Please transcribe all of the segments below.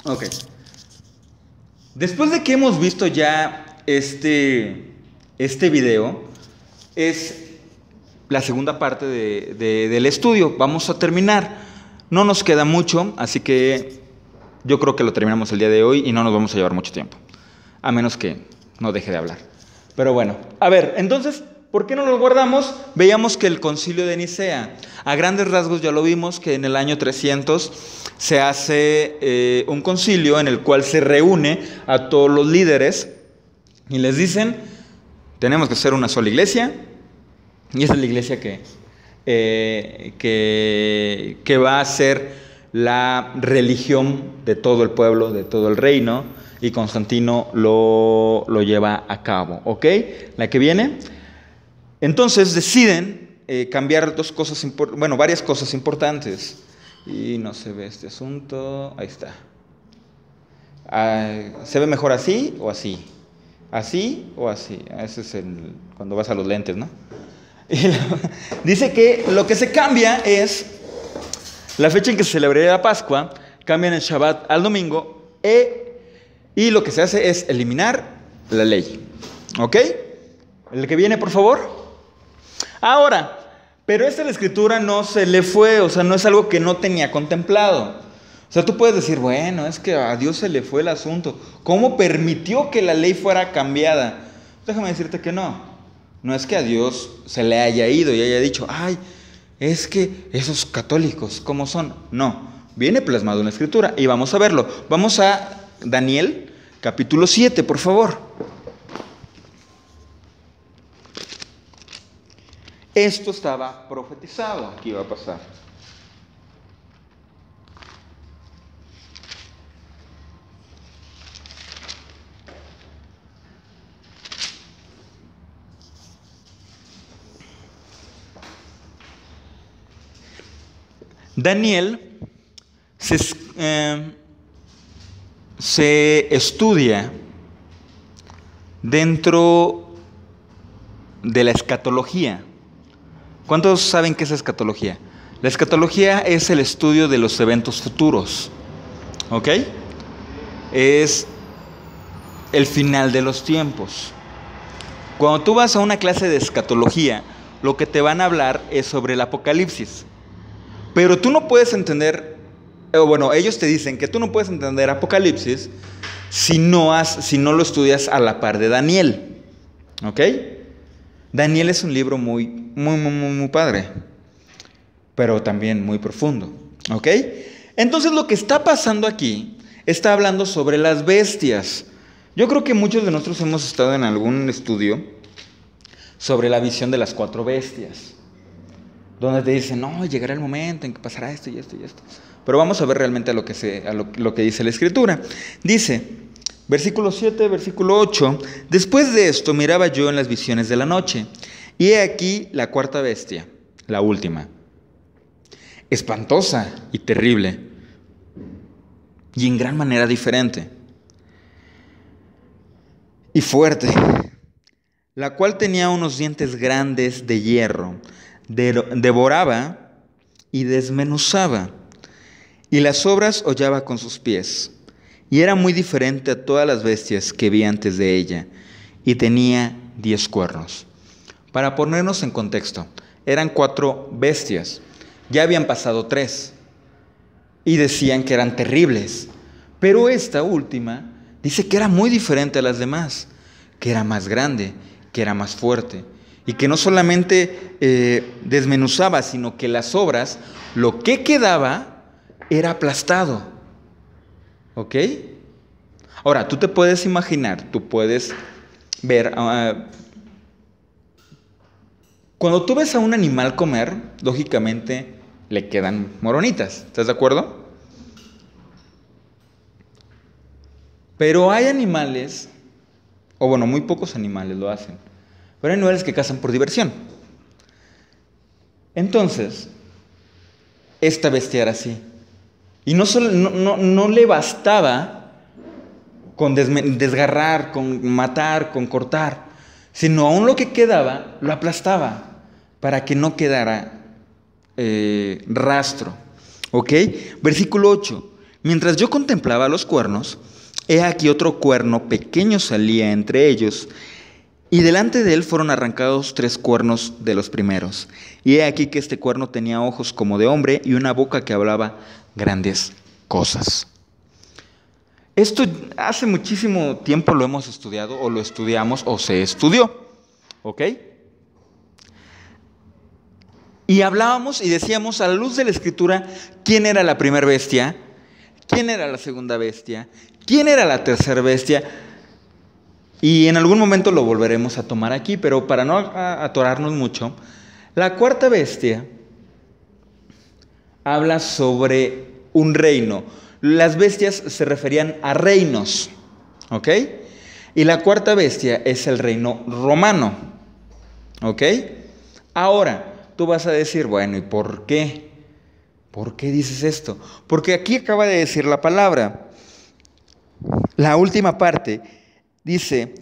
Ok. Después de que hemos visto ya este video, es la segunda parte del estudio. Vamos a terminar. No nos queda mucho, así que yo creo que lo terminamos el día de hoy y no nos vamos a llevar mucho tiempo. A menos que no deje de hablar. Pero bueno, a ver, entonces, ¿por qué no lo guardamos? Veíamos que el Concilio de Nicea, a grandes rasgos ya lo vimos, que en el año 300 se hace un concilio en el cual se reúne a todos los líderes y les dicen, tenemos que ser una sola iglesia, y esa es la iglesia que va a ser la religión de todo el pueblo, de todo el reino, y Constantino lo lleva a cabo, ¿ok? La que viene. Entonces deciden cambiar varias cosas importantes. Y no se ve este asunto. Ahí está. ¿Se ve mejor así o así? ¿Así o así? Ese es cuando vas a los lentes, ¿no? Dice que lo que se cambia es la fecha en que se celebraría la Pascua. Cambian el Shabbat al domingo. Y lo que se hace es eliminar la ley. ¿Ok? El que viene, por favor. Ahora, pero la escritura no se le fue, o sea, no es algo que no tenía contemplado. O sea, tú puedes decir, bueno, es que a Dios se le fue el asunto. ¿Cómo permitió que la ley fuera cambiada? Déjame decirte que no. No es que a Dios se le haya ido y haya dicho, ay, es que esos católicos, ¿cómo son? No, viene plasmado en la escritura y vamos a verlo. Vamos a Daniel, capítulo 7, por favor. Esto estaba profetizado que iba a pasar. Daniel se estudia dentro de la escatología. ¿Cuántos saben qué es escatología? La escatología es el estudio de los eventos futuros. ¿Ok? Es el final de los tiempos. Cuando tú vas a una clase de escatología, lo que te van a hablar es sobre el Apocalipsis. Pero tú no puedes entender, ellos te dicen que tú no puedes entender Apocalipsis si no lo estudias a la par de Daniel. ¿Ok? Daniel es un libro muy padre, pero también muy profundo. ¿Ok? Entonces lo que está pasando aquí está hablando sobre las bestias. Yo creo que muchos de nosotros hemos estado en algún estudio sobre la visión de las 4 bestias, donde te dicen, no, llegará el momento en que pasará esto y esto y esto. Pero vamos a ver realmente lo que dice la Escritura. Dice, versículo 7, versículo 8, después de esto miraba yo en las visiones de la noche, y he aquí la 4ª bestia, la última, espantosa y terrible, y en gran manera diferente, y fuerte, la cual tenía unos dientes grandes de hierro, devoraba y desmenuzaba, y las obras hollaba con sus pies, y era muy diferente a todas las bestias que vi antes de ella, y tenía 10 cuernos. Para ponernos en contexto, eran 4 bestias, ya habían pasado 3, y decían que eran terribles, pero esta última dice que era muy diferente a las demás, que era más grande, que era más fuerte, y que no solamente desmenuzaba, sino que las obras, lo que quedaba, era aplastado. ¿Ok? Ahora, tú te puedes imaginar, tú puedes ver, cuando tú ves a un animal comer, lógicamente le quedan moronitas, ¿estás de acuerdo? Pero hay animales, muy pocos animales lo hacen, pero hay animales que cazan por diversión. Entonces, esta bestia era así. Y no le bastaba con desgarrar, con matar, con cortar, sino aún lo que quedaba lo aplastaba para que no quedara rastro. ¿Ok? Versículo 8. Mientras yo contemplaba los cuernos, he aquí otro cuerno pequeño salía entre ellos, y delante de él fueron arrancados 3 cuernos de los primeros. Y he aquí que este cuerno tenía ojos como de hombre y una boca que hablaba grandes cosas. Esto hace muchísimo tiempo lo hemos estudiado, o lo estudiamos, o se estudió. ¿Ok? Y hablábamos y decíamos a la luz de la Escritura quién era la primera bestia, quién era la segunda bestia, quién era la tercera bestia. Y en algún momento lo volveremos a tomar aquí, pero para no atorarnos mucho, la cuarta bestia habla sobre un reino. Las bestias se referían a reinos, ¿ok? Y la cuarta bestia es el reino romano, ¿ok? Ahora, tú vas a decir, bueno, ¿y por qué? ¿Por qué dices esto? Porque aquí acaba de decir la palabra. La última parte dice,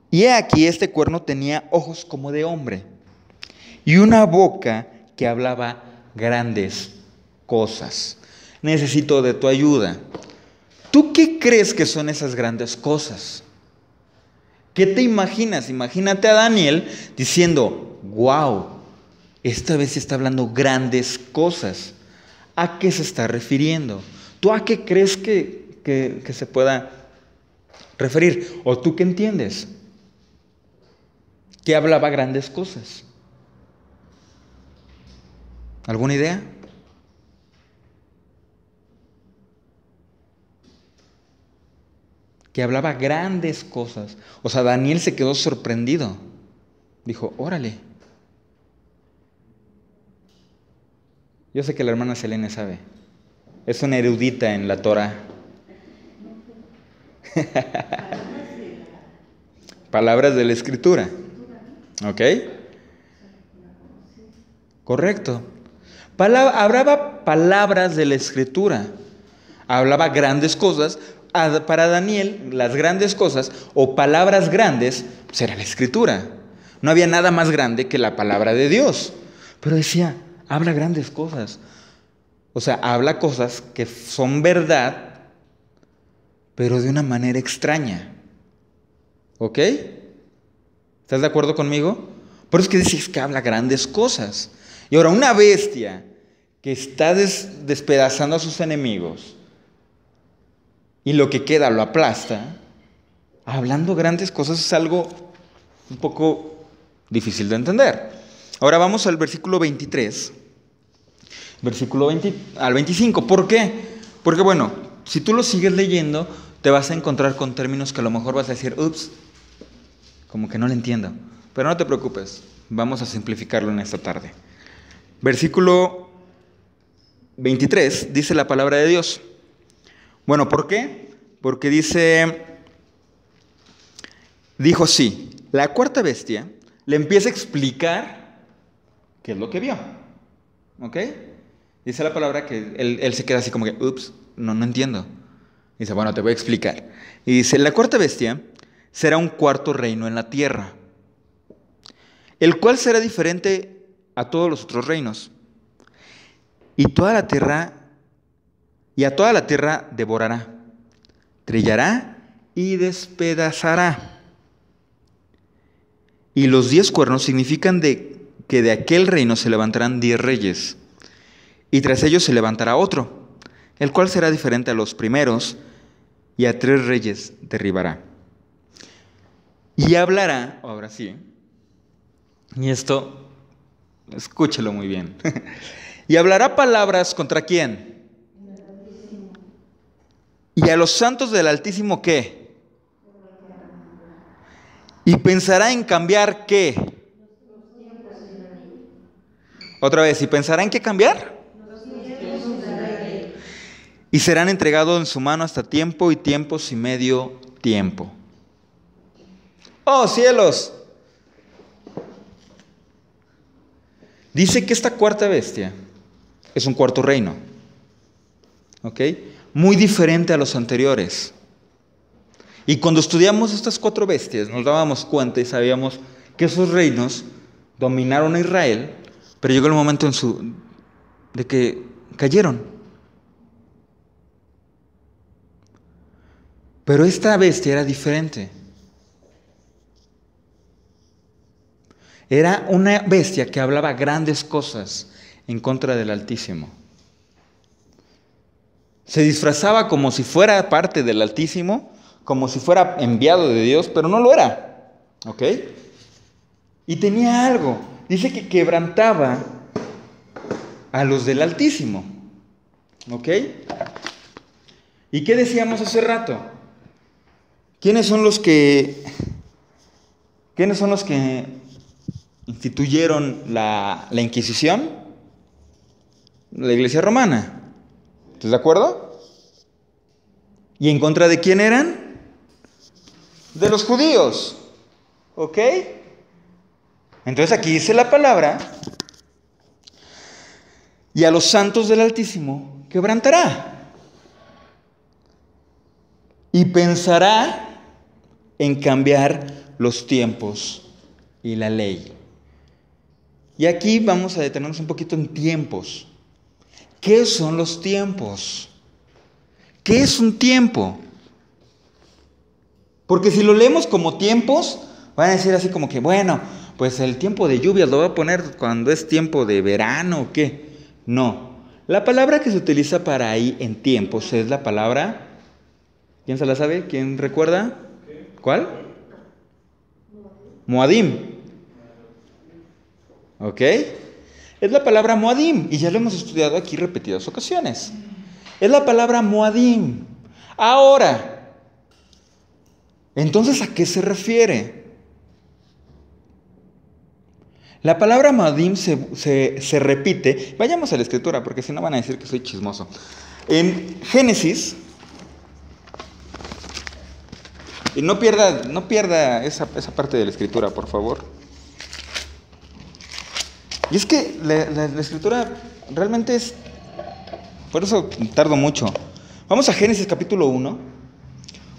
y he aquí este cuerno tenía ojos como de hombre y una boca que hablaba grandes cosas. Necesito de tu ayuda. ¿Tú qué crees que son esas grandes cosas? ¿Qué te imaginas? Imagínate a Daniel diciendo, wow, esta vez está hablando grandes cosas. ¿A qué se está refiriendo? ¿Tú a qué crees que se pueda referir? ¿O tú qué entiendes? ¿Qué hablaba grandes cosas? ¿Alguna idea? Que hablaba grandes cosas. O sea, Daniel se quedó sorprendido. Dijo, órale. Yo sé que la hermana Selene sabe. Es una erudita en la Torah. Palabras de la Escritura. ¿Ok? Correcto. Hablaba palabras de la Escritura. Hablaba grandes cosas. Para Daniel, las grandes cosas o palabras grandes, pues era la Escritura. No había nada más grande que la palabra de Dios. Pero decía, habla grandes cosas. O sea, habla cosas que son verdad, pero de una manera extraña. ¿Ok? ¿Estás de acuerdo conmigo? Por eso es que dices que habla grandes cosas. Y ahora, una bestia que está despedazando a sus enemigos y lo que queda lo aplasta, hablando grandes cosas es algo un poco difícil de entender. Ahora vamos al versículo 23, versículo 20 al 25. ¿Por qué? Porque bueno, si tú lo sigues leyendo, te vas a encontrar con términos que a lo mejor vas a decir, ups, como que no lo entiendo. Pero no te preocupes, vamos a simplificarlo en esta tarde. Versículo 23 dice la palabra de Dios. Bueno, ¿por qué? Porque dijo sí, la cuarta bestia le empieza a explicar qué es lo que vio. ¿Ok? Dice la palabra que él se queda así como que, ups, no entiendo. Dice, bueno, te voy a explicar. Y dice, la cuarta bestia será un cuarto reino en la tierra, el cual será diferente a todos los otros reinos. Y a toda la tierra devorará, trillará y despedazará. Y los 10 cuernos significan que de aquel reino se levantarán 10 reyes, y tras ellos se levantará otro, el cual será diferente a los primeros, y a 3 reyes derribará. Y hablará, ahora sí, y esto, escúchelo muy bien, y hablará palabras ¿contra quién? Y a los santos del Altísimo, ¿qué? Y pensará en cambiar, ¿qué? Otra vez, ¿y pensará en qué cambiar? Y serán entregados en su mano hasta tiempo y tiempos y medio tiempo. ¡Oh, cielos! Dice que esta cuarta bestia es un cuarto reino. ¿Ok? Muy diferente a los anteriores. Y cuando estudiamos estas 4 bestias, nos dábamos cuenta y sabíamos que esos reinos dominaron a Israel, pero llegó el momento de que cayeron. Pero esta bestia era diferente. Era una bestia que hablaba grandes cosas en contra del Altísimo. Se disfrazaba como si fuera parte del Altísimo, como si fuera enviado de Dios, pero no lo era. ¿Ok? Y tenía algo. Dice que quebrantaba a los del Altísimo. ¿Ok? ¿Y qué decíamos hace rato? ¿Quiénes son los que instituyeron la Inquisición? La Iglesia Romana. ¿Estás de acuerdo? ¿Y en contra de quién eran? De los judíos. ¿Ok? Entonces aquí dice la palabra: y a los santos del Altísimo quebrantará. Y pensará en cambiar los tiempos y la ley. Y aquí vamos a detenernos un poquito en tiempos. ¿Qué son los tiempos? ¿Qué es un tiempo? Porque si lo leemos como tiempos, van a decir así como que, bueno, pues el tiempo de lluvia lo voy a poner cuando es tiempo de verano o qué. No. La palabra que se utiliza para ahí en tiempos es la palabra, ¿quién se la sabe? ¿Quién recuerda? ¿Cuál? Moadim. ¿Ok? Es la palabra Moadim, y ya lo hemos estudiado aquí repetidas ocasiones. Es la palabra Moadim. Ahora, entonces, ¿a qué se refiere? La palabra Moadim se repite. Vayamos a la escritura, porque si no van a decir que soy chismoso. En Génesis, y no pierda esa parte de la escritura, por favor. Y es que la escritura realmente es... Por eso tardo mucho. Vamos a Génesis capítulo 1.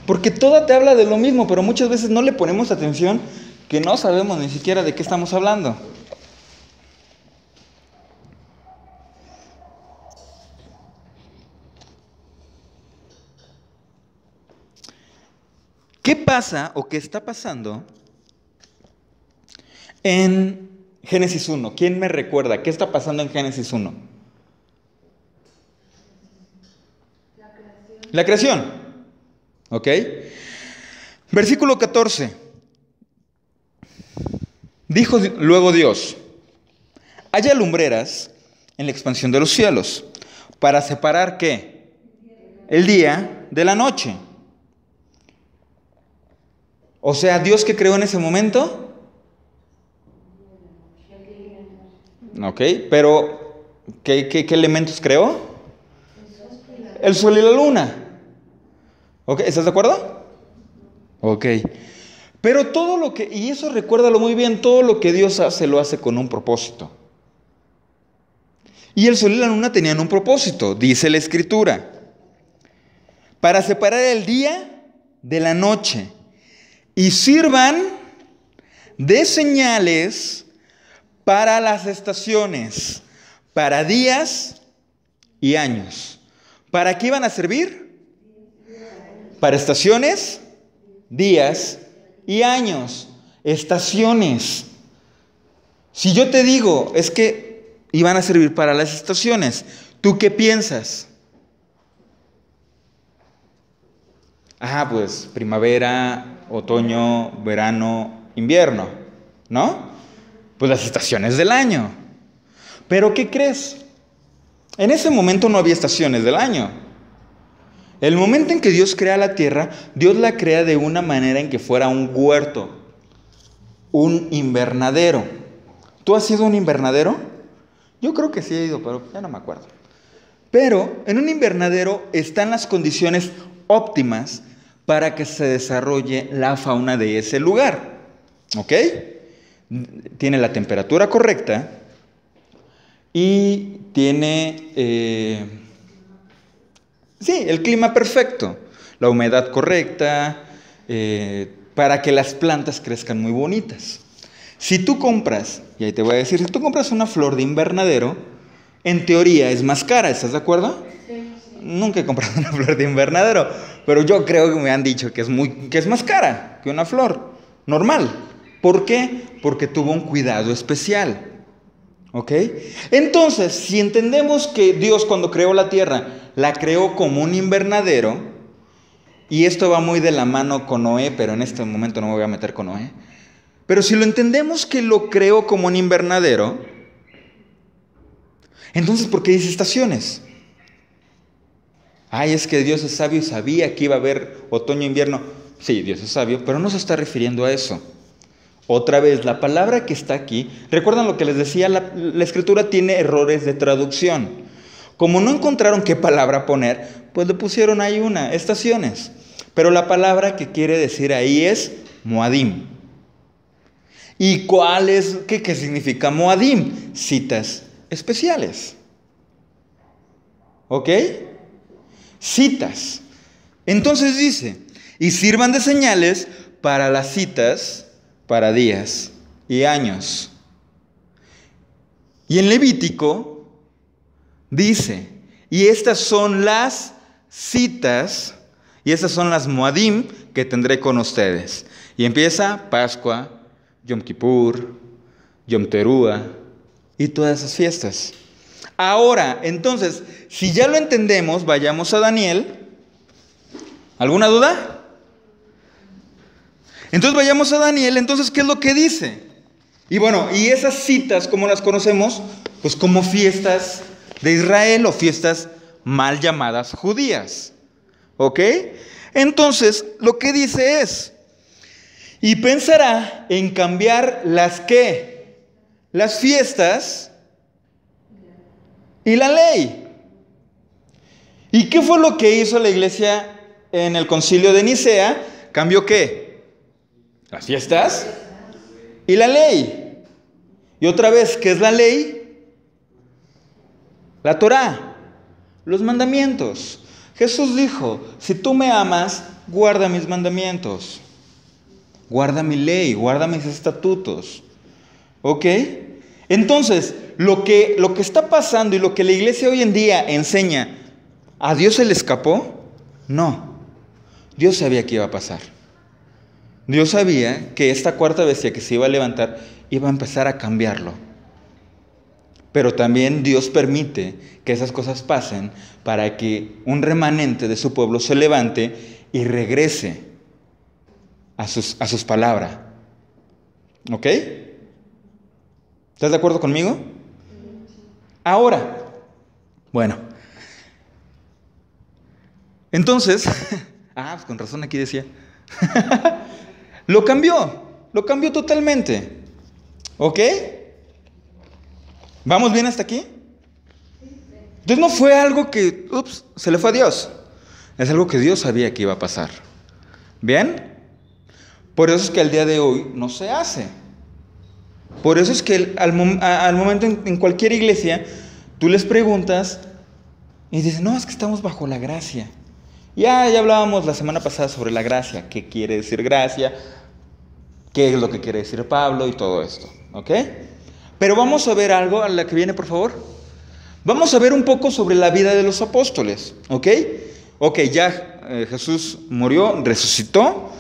Porque toda te habla de lo mismo, pero muchas veces no le ponemos atención, que no sabemos ni siquiera de qué estamos hablando. ¿Qué pasa o qué está pasando en Génesis 1? ¿Quién me recuerda? ¿Qué está pasando en Génesis 1? La creación. ¿Ok? Versículo 14. Dijo luego Dios: haya lumbreras en la expansión de los cielos, para separar ¿qué? El día de la noche. O sea, ¿Dios qué creó en ese momento? Ok, pero ¿qué elementos creó? El sol y la luna. Ok, ¿estás de acuerdo? Ok. Pero todo lo que, y eso recuérdalo muy bien, todo lo que Dios hace, lo hace con un propósito. Y el sol y la luna tenían un propósito, dice la Escritura: para separar el día de la noche, y sirvan de señales para las estaciones, para días y años. ¿Para qué iban a servir? Para estaciones, días y años. Estaciones. Si yo te digo, es que iban a servir para las estaciones, ¿tú qué piensas? Pues primavera, otoño, verano, invierno, ¿no? Pues las estaciones del año. ¿Pero qué crees? En ese momento no había estaciones del año. El momento en que Dios crea la tierra, Dios la crea de una manera en que fuera un huerto, un invernadero. ¿Tú has sido un invernadero? Yo creo que sí he ido, pero ya no me acuerdo. Pero en un invernadero están las condiciones óptimas para que se desarrolle la fauna de ese lugar. ¿Ok? Tiene la temperatura correcta y tiene el clima perfecto, la humedad correcta, para que las plantas crezcan muy bonitas. Si tú compras, y ahí te voy a decir, si tú compras una flor de invernadero, en teoría es más cara, ¿estás de acuerdo? Sí. Nunca he comprado una flor de invernadero, pero yo creo que me han dicho que es más cara que una flor normal. ¿Por qué? Porque tuvo un cuidado especial. ¿Ok? Entonces, si entendemos que Dios cuando creó la tierra, la creó como un invernadero, y esto va muy de la mano con Noé, pero en este momento no me voy a meter con Noé, pero si lo entendemos que lo creó como un invernadero, entonces ¿por qué dice estaciones? Ay, es que Dios es sabio y sabía que iba a haber otoño e invierno. Sí, Dios es sabio, pero no se está refiriendo a eso. Otra vez, la palabra que está aquí, recuerdan lo que les decía, la escritura tiene errores de traducción. Como no encontraron qué palabra poner, pues le pusieron ahí estaciones. Pero la palabra que quiere decir ahí es Moadim. ¿Y qué significa Moadim? Citas especiales. ¿Ok? Citas. Entonces dice, y sirvan de señales para las citas, para días y años. Y en Levítico dice, y estas son las citas, y estas son las Moadim que tendré con ustedes. Y empieza Pascua, Yom Kippur, Yom Teruah y todas esas fiestas. Ahora, entonces, si ya lo entendemos, vayamos a Daniel. ¿Alguna duda? Entonces vayamos a Daniel. Entonces, ¿qué es lo que dice? Y bueno, y esas citas, ¿cómo las conocemos? Pues como fiestas de Israel o fiestas mal llamadas judías. ¿Ok? Entonces, lo que dice es, y pensará en cambiar las fiestas y la ley. ¿Y qué fue lo que hizo la iglesia en el concilio de Nicea? ¿Cambió qué? Las fiestas y la ley. Y otra vez, ¿qué es la ley? La Torá, los mandamientos. Jesús dijo, si tú me amas, guarda mis mandamientos. Guarda mi ley, guarda mis estatutos. ¿Ok? Entonces, lo que está pasando y lo que la iglesia hoy en día enseña, ¿a Dios se le escapó? No. Dios sabía que iba a pasar. Dios sabía que esta cuarta bestia que se iba a levantar iba a empezar a cambiarlo. Pero también Dios permite que esas cosas pasen para que un remanente de su pueblo se levante y regrese a sus palabras. ¿Ok? ¿Estás de acuerdo conmigo? Ahora, bueno. Entonces, pues con razón aquí decía. Lo cambió totalmente. ¿Ok? ¿Vamos bien hasta aquí? Entonces no fue algo que, se le fue a Dios. Es algo que Dios sabía que iba a pasar. ¿Bien? Por eso es que al día de hoy no se hace. Por eso es que al momento en cualquier iglesia, tú les preguntas y dicen, no, es que estamos bajo la gracia. Ya hablábamos la semana pasada sobre la gracia, qué quiere decir gracia, qué es lo que quiere decir Pablo y todo esto, ¿ok? Pero vamos a ver algo, a la que viene por favor. Vamos a ver un poco sobre la vida de los apóstoles, ¿ok? Ok, ya Jesús murió, resucitó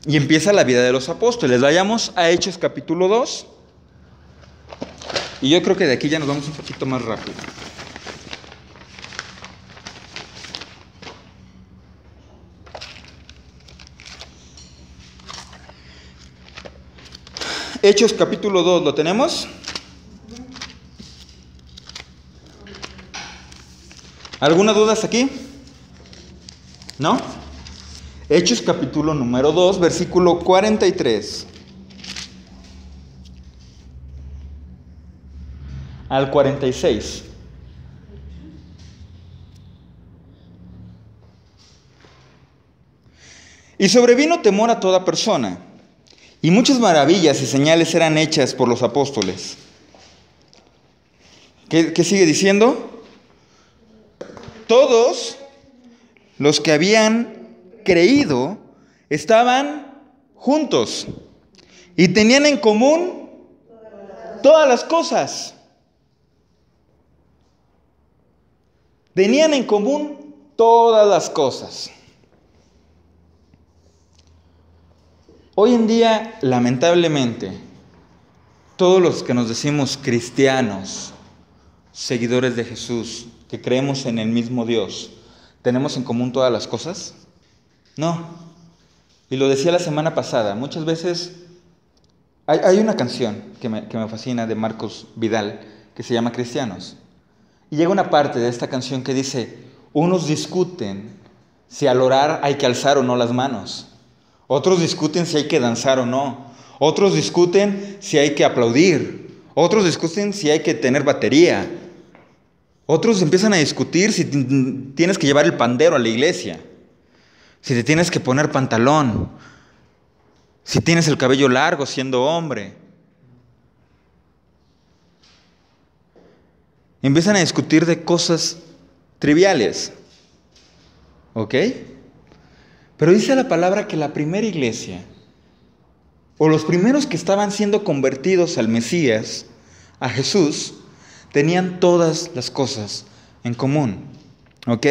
y empieza la vida de los apóstoles. Vayamos a Hechos capítulo 2 y yo creo que de aquí ya nos vamos un poquito más rápido. Hechos capítulo 2, ¿lo tenemos? ¿Alguna duda hasta aquí? ¿No? Hechos capítulo número 2, versículo 43 al 46. Y sobrevino temor a toda persona, y muchas maravillas y señales eran hechas por los apóstoles. ¿Qué sigue diciendo? Todos los que habían creído estaban juntos y tenían en común todas las cosas. Tenían en común todas las cosas. Hoy en día, lamentablemente, todos los que nos decimos cristianos, seguidores de Jesús, que creemos en el mismo Dios, ¿tenemos en común todas las cosas? No. Y lo decía la semana pasada, muchas veces hay una canción que me fascina de Marcos Vidal que se llama Cristianos. Y llega una parte de esta canción que dice, unos discuten si al orar hay que alzar o no las manos. Otros discuten si hay que danzar o no. Otros discuten si hay que aplaudir. Otros discuten si hay que tener batería. Otros empiezan a discutir si tienes que llevar el pandero a la iglesia. Si te tienes que poner pantalón. Si tienes el cabello largo siendo hombre. Empiezan a discutir de cosas triviales. ¿Ok? Pero dice la palabra que la primera iglesia, o los primeros que estaban siendo convertidos al Mesías, a Jesús, tenían todas las cosas en común. ¿Ok?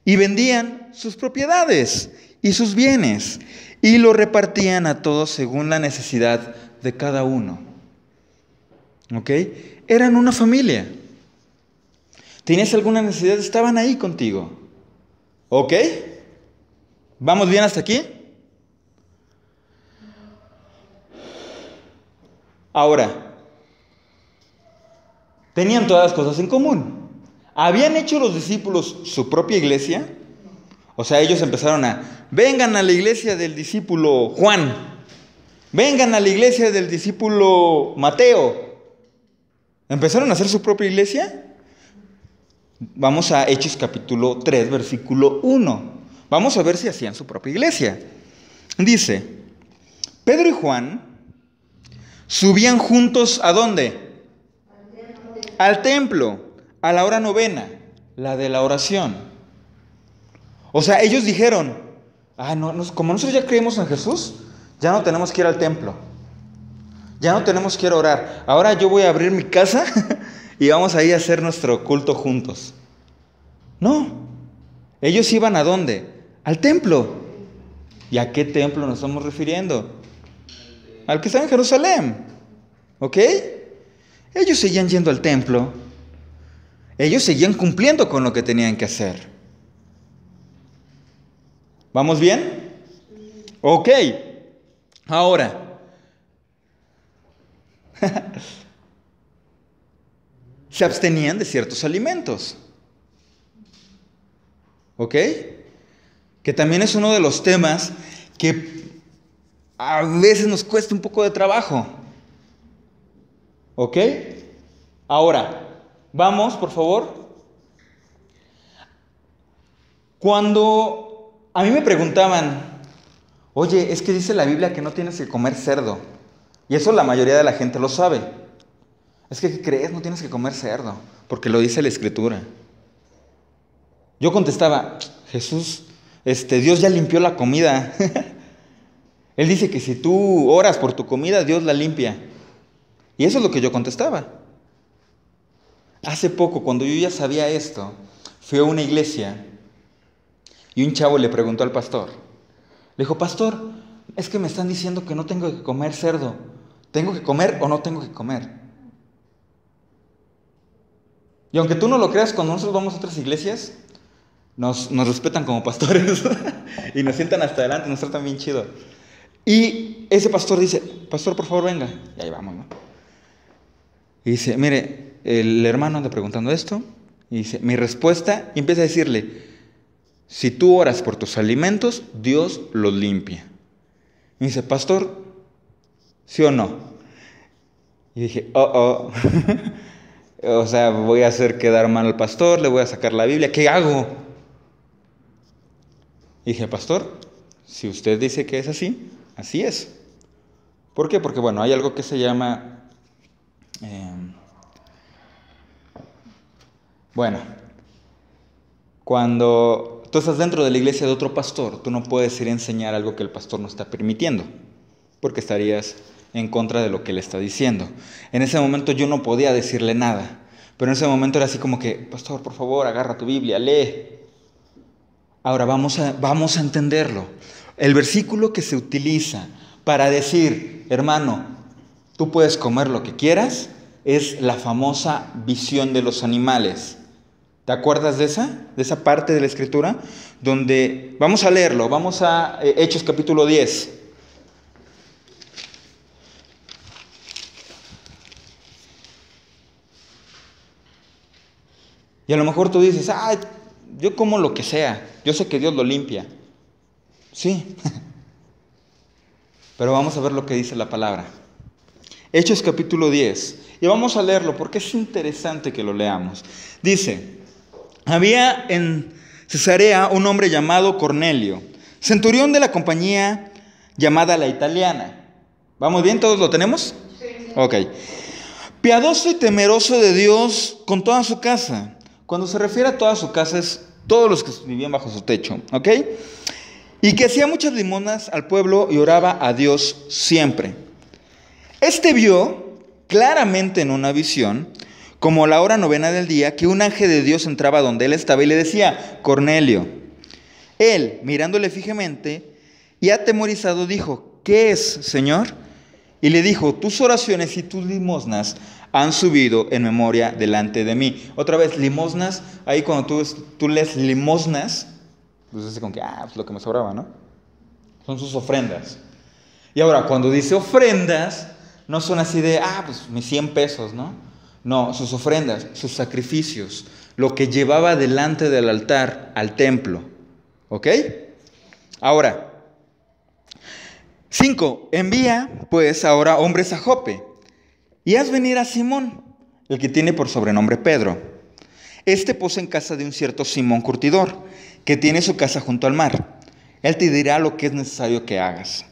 Y vendían sus propiedades y sus bienes y lo repartían a todos según la necesidad de cada uno. ¿Ok? Eran una familia. ¿Tenías alguna necesidad? Estaban ahí contigo. ¿Ok? ¿Vamos bien hasta aquí? Ahora, tenían todas las cosas en común. ¿Habían hecho los discípulos su propia iglesia? O sea, ellos empezaron vengan a la iglesia del discípulo Juan, vengan a la iglesia del discípulo Mateo. ¿Empezaron a hacer su propia iglesia? Vamos a Hechos capítulo 3, versículo 1. Vamos a ver si hacían su propia iglesia. Dice, Pedro y Juan subían juntos ¿a dónde? Al templo, a la hora novena, la de la oración. O sea, ellos dijeron, como nosotros ya creemos en Jesús, ya no tenemos que ir al templo. Ya no tenemos que ir a orar. Ahora yo voy a abrir mi casa y vamos a ir a hacer nuestro culto juntos. No. Ellos iban ¿a dónde? Al templo. ¿Y a qué templo nos estamos refiriendo? Al que está en Jerusalén. ¿Ok? Ellos seguían yendo al templo. Ellos seguían cumpliendo con lo que tenían que hacer. ¿Vamos bien? Ok. Ahora. Se abstenían de ciertos alimentos. ¿Ok? Que también es uno de los temas que a veces nos cuesta un poco de trabajo. ¿Ok? Ahora, vamos, por favor. Cuando a mí me preguntaban, oye, es que dice la Biblia que no tienes que comer cerdo. Y eso la mayoría de la gente lo sabe. Es que, ¿qué crees? No tienes que comer cerdo, porque lo dice la Escritura. Yo contestaba, Jesús, Dios ya limpió la comida. Él dice que si tú oras por tu comida, Dios la limpia. Y eso es lo que yo contestaba. Hace poco, cuando yo ya sabía esto, fui a una iglesia y un chavo le preguntó al pastor. Le dijo, pastor, es que me están diciendo que no tengo que comer cerdo. ¿Tengo que comer o no tengo que comer? Y aunque tú no lo creas, cuando nosotros vamos a otras iglesias, nos respetan como pastores y nos sientan hasta adelante, nos tratan bien chido. Y ese pastor dice, pastor, por favor, venga. Y ahí vamos, ¿no? Y dice, mire, el hermano anda preguntando esto. Y dice, mi respuesta, y empieza a decirle, si tú oras por tus alimentos, Dios los limpia. Y dice, pastor, ¿sí o no? Y dije, O sea, voy a hacer quedar mal al pastor, le voy a sacar la Biblia, ¿qué hago? Y dije, pastor, si usted dice que es así, así es. ¿Por qué? Porque, bueno, hay algo que se llama... cuando tú estás dentro de la iglesia de otro pastor, tú no puedes ir a enseñar algo que el pastor no está permitiendo, porque estarías en contra de lo que él está diciendo. En ese momento yo no podía decirle nada, pero en ese momento era así como que, pastor, por favor, agarra tu Biblia, lee. Ahora vamos a entenderlo. El versículo que se utiliza para decir, hermano, tú puedes comer lo que quieras, es la famosa visión de los animales. ¿Te acuerdas de esa parte de la Escritura? Donde, vamos a leerlo, vamos a Hechos capítulo 10. Y a lo mejor tú dices, yo como lo que sea, yo sé que Dios lo limpia. Sí, pero vamos a ver lo que dice la palabra. Hechos capítulo 10. Y vamos a leerlo porque es interesante que lo leamos. Dice, había en Cesarea un hombre llamado Cornelio, centurión de la compañía llamada La Italiana. ¿Vamos bien? ¿Todos lo tenemos? Sí. Ok. Piadoso y temeroso de Dios con toda su casa. Cuando se refiere a toda su casa es todos los que vivían bajo su techo. ¿Ok? Y que hacía muchas limonas al pueblo y oraba a Dios siempre. Este vio claramente en una visión, como a la hora novena del día, que un ángel de Dios entraba donde él estaba y le decía, Cornelio. Él, mirándole fijamente y atemorizado, dijo, ¿qué es, Señor? Y le dijo, tus oraciones y tus limosnas han subido en memoria delante de mí. Otra vez, limosnas, ahí cuando tú lees limosnas, pues es como que, pues lo que me sobraba, ¿no? Son sus ofrendas. Y ahora, cuando dice ofrendas, no son así de, pues mis 100 pesos, ¿no? No, sus ofrendas, sus sacrificios, lo que llevaba delante del altar al templo. ¿Ok? Ahora, 5. Envía, pues, ahora hombres a Jope, y haz venir a Simón, el que tiene por sobrenombre Pedro. Este posa en casa de un cierto Simón curtidor, que tiene su casa junto al mar. Él te dirá lo que es necesario que hagas.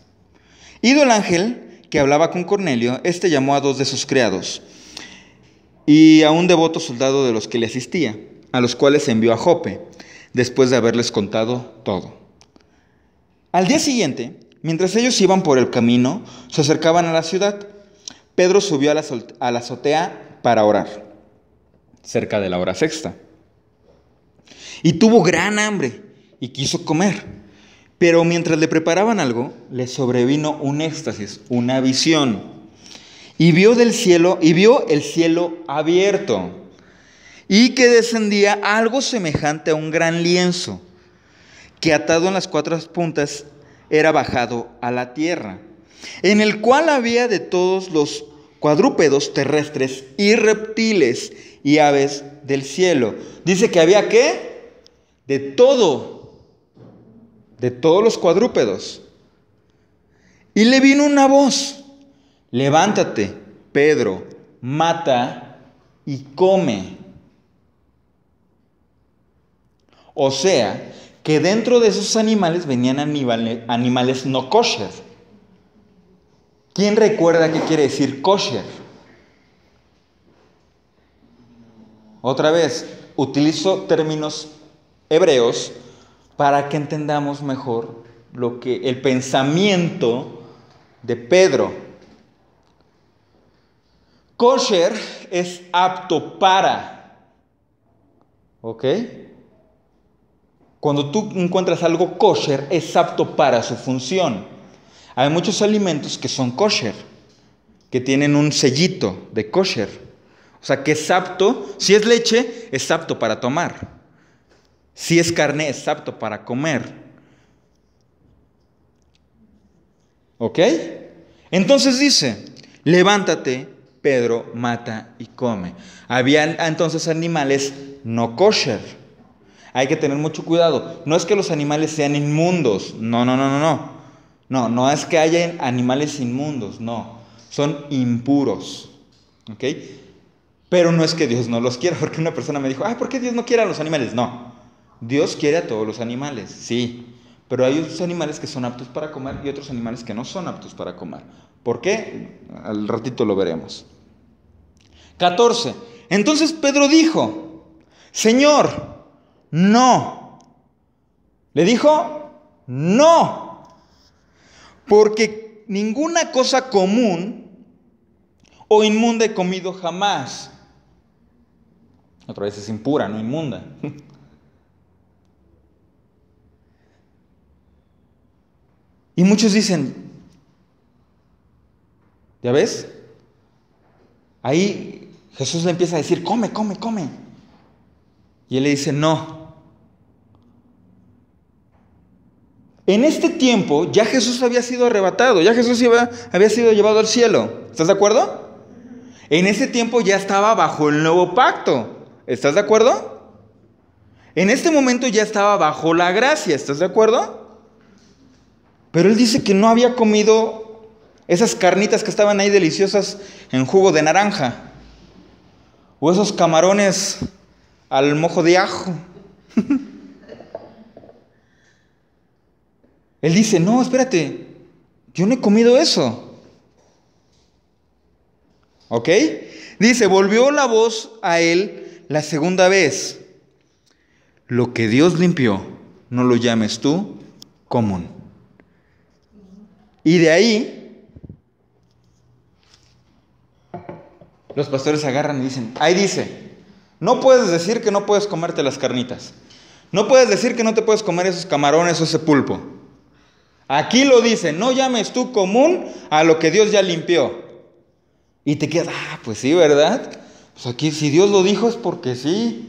Ido el ángel que hablaba con Cornelio, este llamó a 2 de sus criados y a un devoto soldado de los que le asistía, a los cuales envió a Jope, después de haberles contado todo. Al día siguiente, mientras ellos iban por el camino, se acercaban a la ciudad. Pedro subió a la azotea para orar, cerca de la hora sexta. Y tuvo gran hambre y quiso comer. Pero mientras le preparaban algo, le sobrevino un éxtasis, una visión. Y vio el cielo abierto, y que descendía algo semejante a un gran lienzo, que atado en las 4 puntas era bajado a la tierra, en el cual había de todos los cuadrúpedos terrestres y reptiles y aves del cielo. Dice que había ¿qué? De todo, de todos los cuadrúpedos. Y le vino una voz: levántate, Pedro, mata y come. O sea, que dentro de esos animales venían animales no kosher. ¿Quién recuerda qué quiere decir kosher? Otra vez, utilizo términos hebreos para que entendamos mejor el pensamiento de Pedro. Kosher es apto para. ¿Ok? Cuando tú encuentras algo kosher, es apto para su función. Hay muchos alimentos que son kosher, que tienen un sellito de kosher. O sea, que es apto, si es leche, es apto para tomar. Si es carne, es apto para comer. ¿Ok? Entonces dice, levántate, Pedro, mata y come. Habían entonces animales no kosher. Hay que tener mucho cuidado. No es que los animales sean inmundos. No. No es que haya animales inmundos. No. Son impuros. ¿Ok? Pero no es que Dios no los quiera. Porque una persona me dijo, ¿por qué Dios no quiere a los animales? No. Dios quiere a todos los animales. Sí. Pero hay otros animales que son aptos para comer y otros animales que no son aptos para comer. ¿Por qué? Al ratito lo veremos. 14. Entonces Pedro dijo, Señor, no. Le dijo, no. Porque ninguna cosa común o inmunda he comido jamás. Otra vez es impura, no inmunda. Y muchos dicen, ¿ya ves? Ahí Jesús le empieza a decir, come, come, come. Y él le dice, no. En este tiempo ya Jesús había sido arrebatado, ya Jesús había sido llevado al cielo. ¿Estás de acuerdo? En ese tiempo ya estaba bajo el nuevo pacto. ¿Estás de acuerdo? En este momento ya estaba bajo la gracia. ¿Estás de acuerdo? Pero él dice que no había comido esas carnitas que estaban ahí deliciosas en jugo de naranja. O esos camarones al mojo de ajo. Él dice, no, espérate, yo no he comido eso. ¿Ok? Dice, volvió la voz a él la segunda vez. Lo que Dios limpió, no lo llames tú común. Y de ahí, los pastores agarran y dicen, ahí dice, no puedes decir que no puedes comerte las carnitas. No puedes decir que no te puedes comer esos camarones o ese pulpo. Aquí lo dice, no llames tú común a lo que Dios ya limpió. Y te quedas, pues sí, ¿verdad? Pues aquí si Dios lo dijo es porque sí.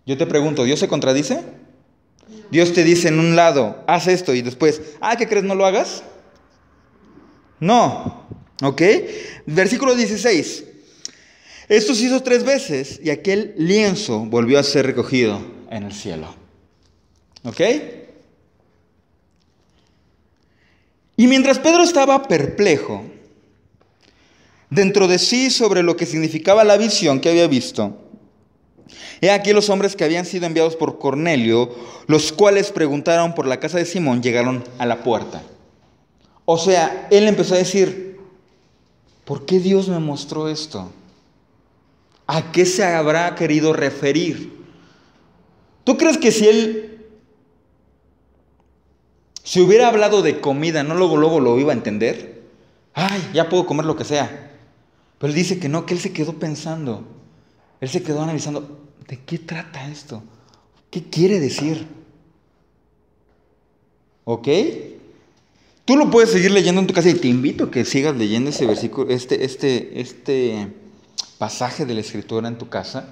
Yo te pregunto, ¿Dios se contradice? Dios te dice en un lado, haz esto y después, ¿qué crees? ¿No lo hagas? No, ¿ok? Versículo 16. Esto se hizo 3 veces y aquel lienzo volvió a ser recogido en el cielo. ¿Ok? Y mientras Pedro estaba perplejo dentro de sí sobre lo que significaba la visión que había visto, he aquí los hombres que habían sido enviados por Cornelio, los cuales preguntaron por la casa de Simón, llegaron a la puerta. O sea, él empezó a decir, ¿por qué Dios me mostró esto? ¿A qué se habrá querido referir? ¿Tú crees que si él se hubiera hablado de comida, no luego lo iba a entender? Ya puedo comer lo que sea. Pero él dice que no, que él se quedó pensando. Él se quedó analizando, ¿de qué trata esto? ¿Qué quiere decir? ¿Ok? Tú lo puedes seguir leyendo en tu casa y te invito a que sigas leyendo ese versículo, este pasaje de la Escritura en tu casa.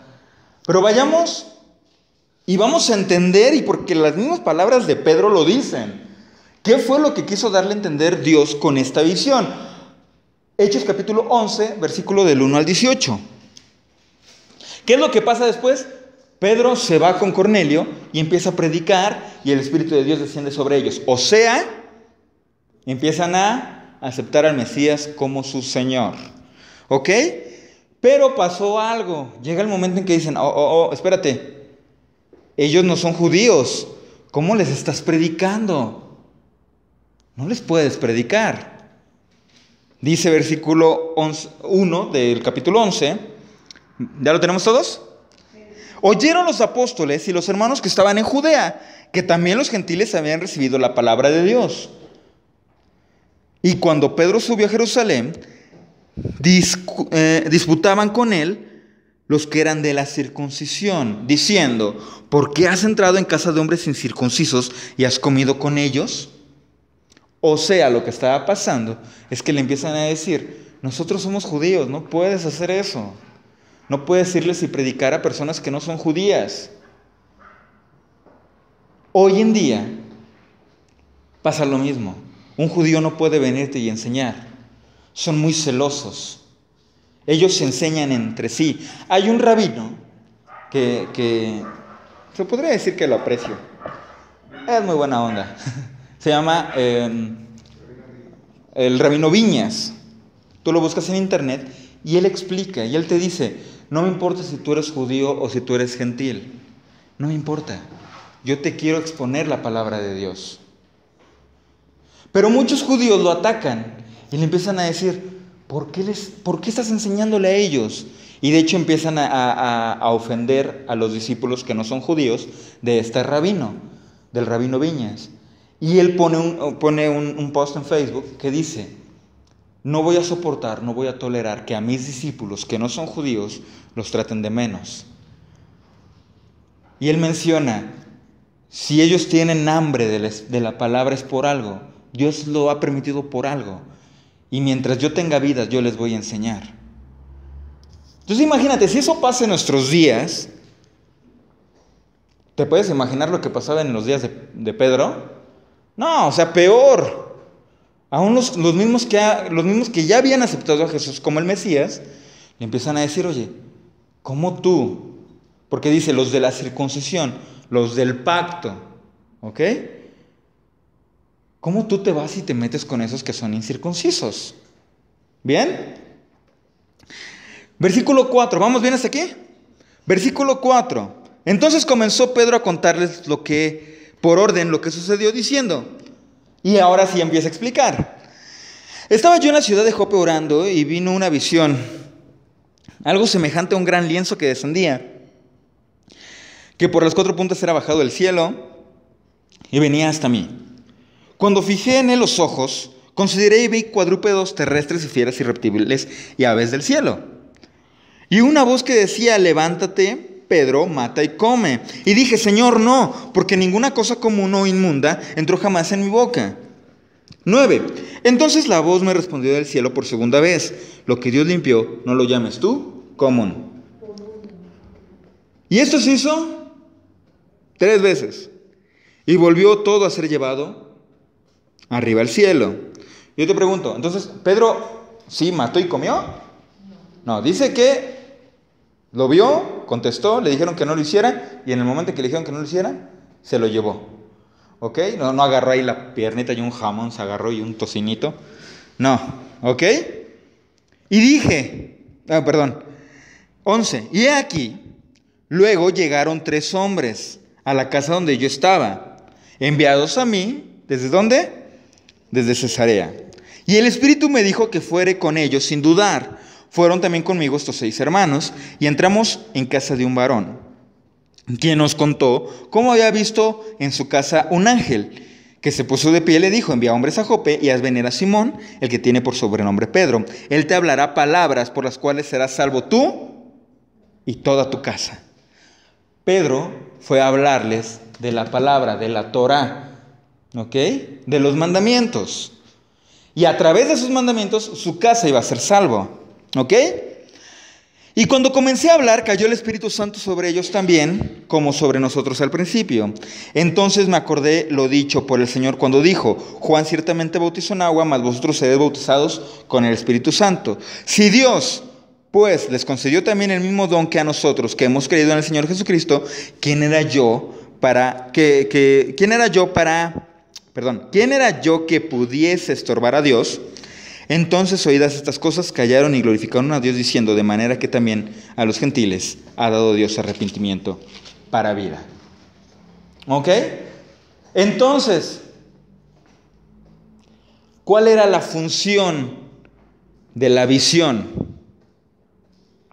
Pero vayamos y vamos a entender, y porque las mismas palabras de Pedro lo dicen, ¿qué fue lo que quiso darle a entender Dios con esta visión? Hechos capítulo 11, versículo del 1 al 18. ¿Qué es lo que pasa después? Pedro se va con Cornelio y empieza a predicar y el Espíritu de Dios desciende sobre ellos. O sea, empiezan a aceptar al Mesías como su Señor. ¿Ok? Pero pasó algo. Llega el momento en que dicen, espérate, ellos no son judíos. ¿Cómo les estás predicando? No les puedes predicar. Dice versículo 1 del capítulo 11. ¿Ya lo tenemos todos? Oyeron los apóstoles y los hermanos que estaban en Judea, que también los gentiles habían recibido la palabra de Dios. Y cuando Pedro subió a Jerusalén, disputaban con él los que eran de la circuncisión, diciendo, ¿por qué has entrado en casa de hombres incircuncisos y has comido con ellos? O sea, lo que estaba pasando es que le empiezan a decir, nosotros somos judíos, no puedes hacer eso. No puedes irles y predicar a personas que no son judías. Hoy en día pasa lo mismo. Un judío no puede venirte y enseñar. Son muy celosos. Ellos se enseñan entre sí. Hay un rabino que se podría decir que lo aprecio. Es muy buena onda. Se llama el rabino Viñas. Tú lo buscas en internet y él explica, y él te dice, no me importa si tú eres judío o si tú eres gentil. No me importa. Yo te quiero exponer la palabra de Dios. Pero muchos judíos lo atacan y le empiezan a decir, ¿por qué estás enseñándole a ellos? Y de hecho empiezan a ofender a los discípulos que no son judíos de este rabino, del rabino Viñas. Y él pone un post en Facebook que dice, no voy a soportar, no voy a tolerar que a mis discípulos que no son judíos los traten de menos. Y él menciona, si ellos tienen hambre de la palabra es por algo, Dios lo ha permitido por algo. Y mientras yo tenga vida, yo les voy a enseñar. Entonces imagínate, si eso pasa en nuestros días, ¿te puedes imaginar lo que pasaba en los días de Pedro? No, o sea, peor. Aún los mismos que ya habían aceptado a Jesús como el Mesías, le empiezan a decir, oye, ¿cómo tú? Porque dice, los de la circuncisión, los del pacto, ¿ok? ¿Cómo tú te vas y te metes con esos que son incircuncisos? ¿Bien? Versículo 4, ¿vamos bien hasta aquí? Versículo 4. Entonces comenzó Pedro a contarles por orden, lo que sucedió, diciendo, y ahora sí empieza a explicar. Estaba yo en la ciudad de Jope orando y vino una visión, algo semejante a un gran lienzo que descendía, que por las 4 puntas era bajado del cielo y venía hasta mí. Cuando fijé en él los ojos, consideré y vi cuadrúpedos terrestres y fieras y reptiles y aves del cielo. Y una voz que decía, levántate, Pedro, mata y come. Y dije, Señor, no, porque ninguna cosa común o inmunda entró jamás en mi boca. 9. Entonces la voz me respondió del cielo por segunda vez, lo que Dios limpió, no lo llames tú común. Y esto se hizo 3 veces. Y volvió todo a ser llevado arriba al cielo. Yo te pregunto, entonces, ¿Pedro sí mató y comió? No, dice que lo vio, contestó, le dijeron que no lo hiciera, y en el momento que le dijeron que no lo hiciera, se lo llevó. ¿Ok? No agarró ahí la piernita y un jamón, se agarró y un tocinito. No, ¿ok? Y dije, 11, y he aquí, luego llegaron 3 hombres a la casa donde yo estaba, enviados a mí, ¿desde dónde? Desde Cesarea. Y el Espíritu me dijo que fuere con ellos sin dudar. Fueron también conmigo estos 6 hermanos, y entramos en casa de un varón, quien nos contó cómo había visto en su casa un ángel, que se puso de pie y le dijo, envía hombres a Jope y haz venir a Simón, el que tiene por sobrenombre Pedro. Él te hablará palabras por las cuales serás salvo tú y toda tu casa. Pedro fue a hablarles de la palabra, de la Torá, ¿ok? De los mandamientos. Y a través de esos mandamientos su casa iba a ser salvo. ¿Ok? Y cuando comencé a hablar, cayó el Espíritu Santo sobre ellos también, como sobre nosotros al principio. Entonces me acordé lo dicho por el Señor cuando dijo, Juan ciertamente bautizó en agua, mas vosotros seréis bautizados con el Espíritu Santo. Si Dios, pues, les concedió también el mismo don que a nosotros, que hemos creído en el Señor Jesucristo, ¿quién era yo que pudiese estorbar a Dios? Entonces, oídas estas cosas, callaron y glorificaron a Dios, diciendo, de manera que también a los gentiles ha dado Dios arrepentimiento para vida. ¿Ok? Entonces, ¿cuál era la función de la visión?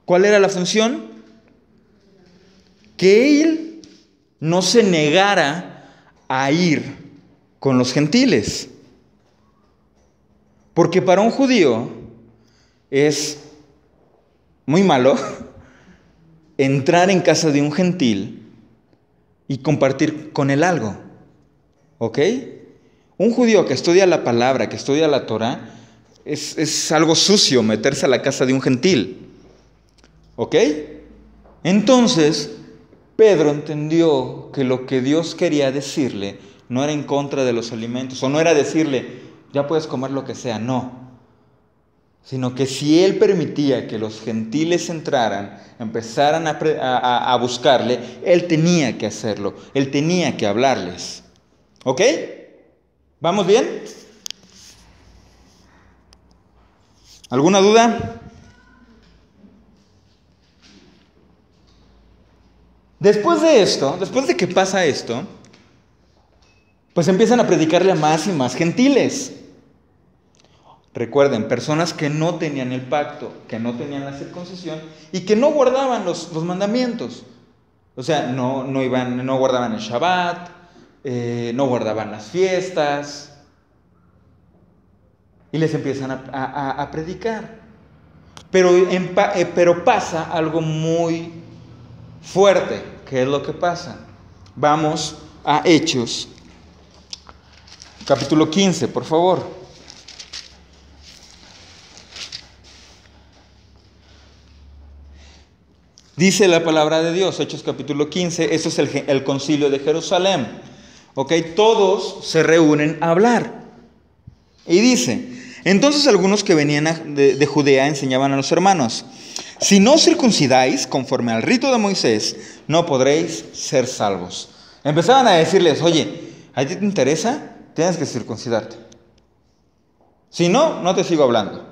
¿Cuál era la función? Que él no se negara a ir con los gentiles. Porque para un judío es muy malo entrar en casa de un gentil y compartir con él algo. ¿Ok? Un judío que estudia la palabra, que estudia la Torah, es algo sucio meterse a la casa de un gentil. ¿Ok? Entonces, Pedro entendió que lo que Dios quería decirle no era en contra de los alimentos, o no era decirle, ya puedes comer lo que sea, no. Sino que si él permitía que los gentiles entraran, empezaran a buscarle, él tenía que hacerlo, él tenía que hablarles. ¿Ok? ¿Vamos bien? ¿Alguna duda? Después de esto, después de que pasa esto, pues empiezan a predicarle a más y más gentiles. Recuerden, personas que no tenían el pacto, que no tenían la circuncisión y que no guardaban los mandamientos. O sea, no guardaban el Shabbat, no guardaban las fiestas. Y les empiezan a predicar. Pero pasa algo muy fuerte. ¿Qué es lo que pasa? Vamos a Hechos capítulo 15, por favor. Dice la palabra de Dios, Hechos capítulo 15, esto es el concilio de Jerusalén. ¿Ok? Todos se reúnen a hablar. Y dice, entonces algunos que venían de Judea enseñaban a los hermanos, si no circuncidáis conforme al rito de Moisés, no podréis ser salvos. Empezaban a decirles, oye, ¿a ti te interesa? Tienes que circuncidarte. Si no, no te sigo hablando.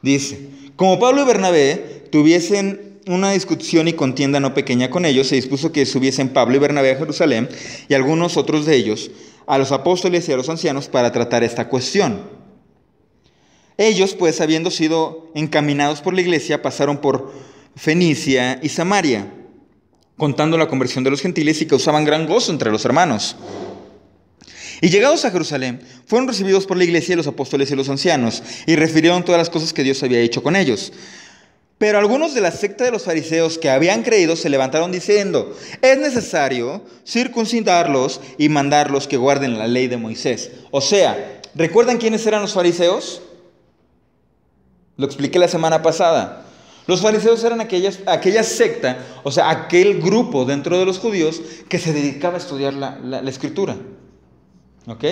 Dice, como Pablo y Bernabé tuviesen una discusión y contienda no pequeña con ellos, se dispuso que subiesen Pablo y Bernabé a Jerusalén y algunos otros de ellos a los apóstoles y a los ancianos para tratar esta cuestión. Ellos, pues, habiendo sido encaminados por la iglesia, pasaron por Fenicia y Samaria, contando la conversión de los gentiles, y causaban gran gozo entre los hermanos. Y llegados a Jerusalén, fueron recibidos por la iglesia y los apóstoles y los ancianos, y refirieron todas las cosas que Dios había hecho con ellos. Pero algunos de la secta de los fariseos que habían creído se levantaron diciendo, es necesario circuncidarlos y mandarlos que guarden la ley de Moisés. O sea, ¿recuerdan quiénes eran los fariseos? Lo expliqué la semana pasada. Los fariseos eran aquella secta, o sea, aquel grupo dentro de los judíos que se dedicaba a estudiar la escritura. ¿Ok?